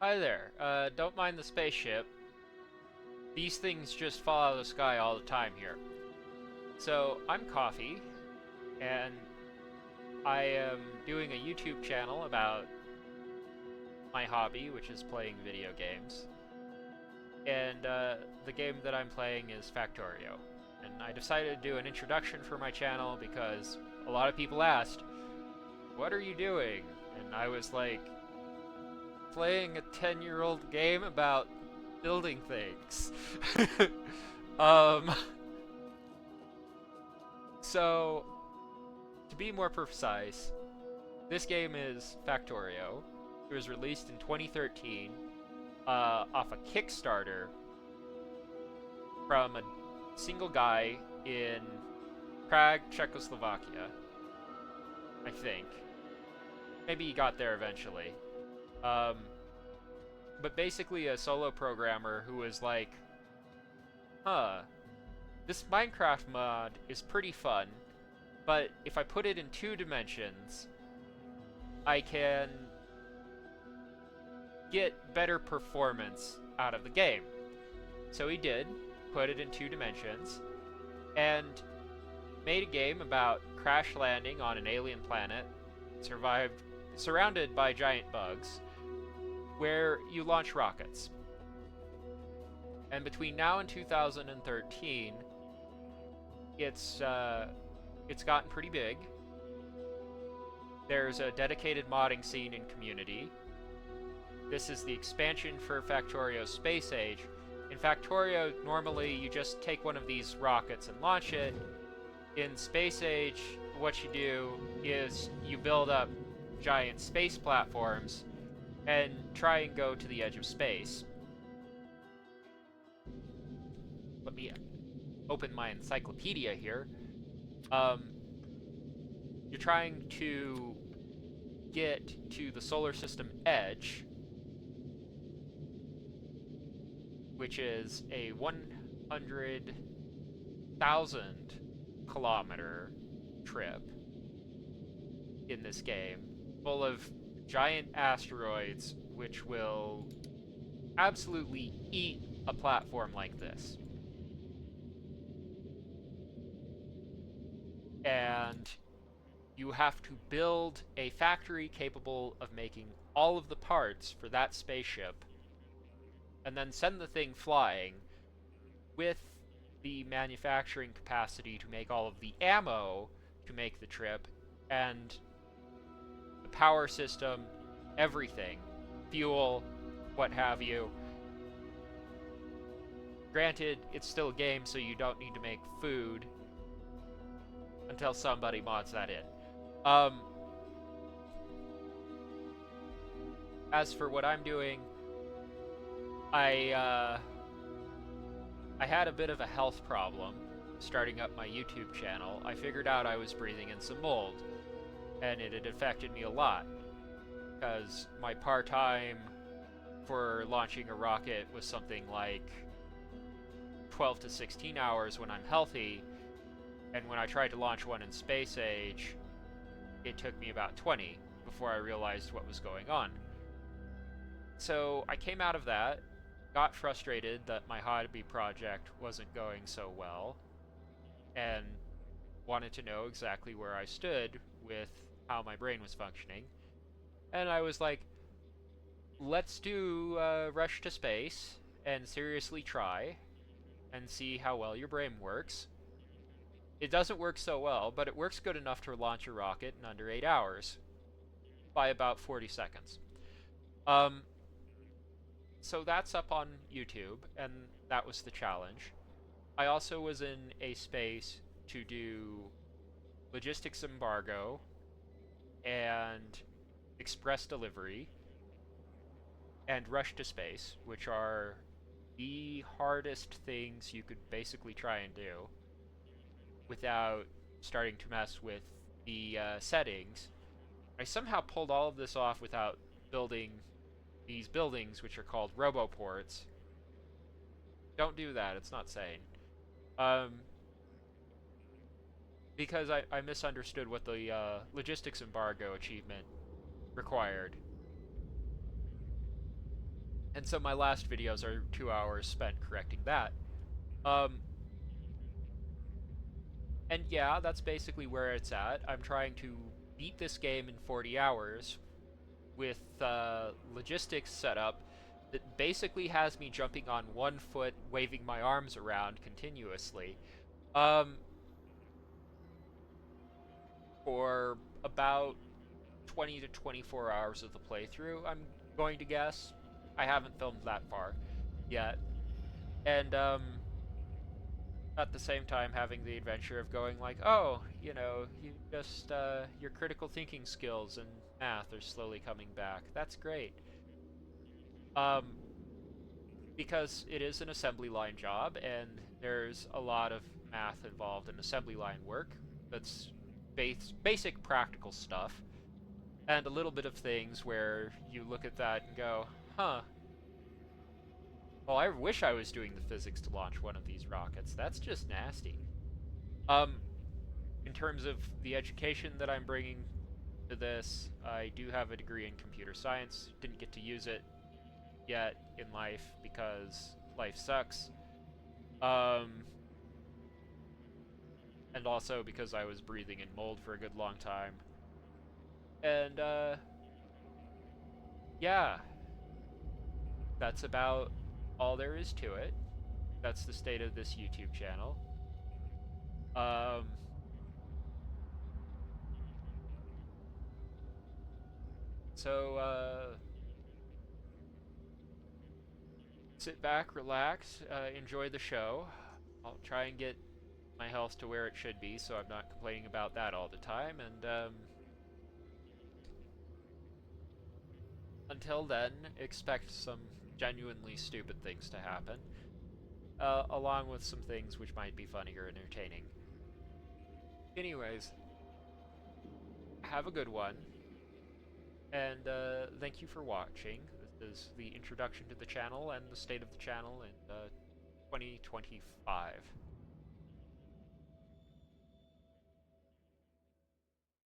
Hi there. Don't mind the spaceship. These things just fall out of the sky all the time here. So, I'm Coffee, and I am doing a YouTube channel about my hobby, which is playing video games. And the game that I'm playing is Factorio. And I decided to do an introduction for my channel because a lot of people asked, "What are you doing?" And I was like, playing a 10-year-old game about building things. um, so, to be more precise, this game is Factorio. It was released in 2013 off a Kickstarter from a single guy in Prague, Czechoslovakia, I think. Maybe he got there eventually. Um, but basically a solo programmer who was like, this Minecraft mod is pretty fun, but if I put it in 2 dimensions, I can get better performance out of the game. So he did, put it in 2 dimensions, and made a game about crash landing on an alien planet, surrounded by giant bugs, where you launch rockets. And between now and 2013, it's gotten pretty big. There's a dedicated modding scene and community. This is the expansion for Factorio's Space Age. In Factorio, normally you just take one of these rockets and launch it. In Space Age, what you do is you build up giant space platforms and try and go to the edge of space. Let me open my encyclopedia here. You're trying to get to the solar system edge, which is a 100,000 kilometer trip in this game, full of giant asteroids which will absolutely eat a platform like this. And you have to build a factory capable of making all of the parts for that spaceship, and then send the thing flying with the manufacturing capacity to make all of the ammo to make the trip, and the power system, everything, fuel, what have you. Granted, it's still a game, so you don't need to make food until somebody mods that in. As for what I'm doing, I had a bit of a health problem starting up my YouTube channel. I figured out I was breathing in some mold, and it had affected me a lot, because my part-time for launching a rocket was something like 12 to 16 hours when I'm healthy, and when I tried to launch one in Space Age, it took me about 20 before I realized what was going on. So I came out of that, got frustrated that my hobby project wasn't going so well, and wanted to know exactly where I stood with how my brain was functioning. And I was like, let's do Rush to Space and seriously try and see how well your brain works. It doesn't work so well, but it works good enough to launch a rocket in under 8 hours by about 40 seconds. So that's up on YouTube, and that was the challenge. I also was in a space to do logistics embargo and express delivery and Rush to Space, which are the hardest things you could basically try and do without starting to mess with the settings. I somehow pulled all of this off without building these buildings, which are called roboports. Don't do that, it's not sane. Because I misunderstood what the logistics embargo achievement required. And so my last videos are 2 hours spent correcting that. Um, and yeah, that's basically where it's at. I'm trying to beat this game in 40 hours with logistics set up that basically has me jumping on one foot, waving my arms around continuously, um, for about 20 to 24 hours of the playthrough, I'm going to guess. I haven't filmed that far yet. And at the same time having the adventure of going like, oh, you just your critical thinking skills and math are slowly coming back. That's great. Um, because it is an assembly line job and there's a lot of math involved in assembly line work. That's basic practical stuff, and a little bit of things where you look at that and go, huh. Well, I wish I was doing the physics to launch one of these rockets. That's just nasty. Um, in terms of the education that I'm bringing to this, I do have a degree in computer science. Didn't get to use it yet in life because life sucks. Um, and also because I was breathing in mold for a good long time. And, yeah, that's about all there is to it. That's the state of this YouTube channel. Um, so, sit back, relax, enjoy the show. I'll try and get my health to where it should be, so I'm not complaining about that all the time. And until then, expect some genuinely stupid things to happen, along with some things which might be funny or entertaining. Anyways, have a good one, and thank you for watching. This is the introduction to the channel and the state of the channel in 2025.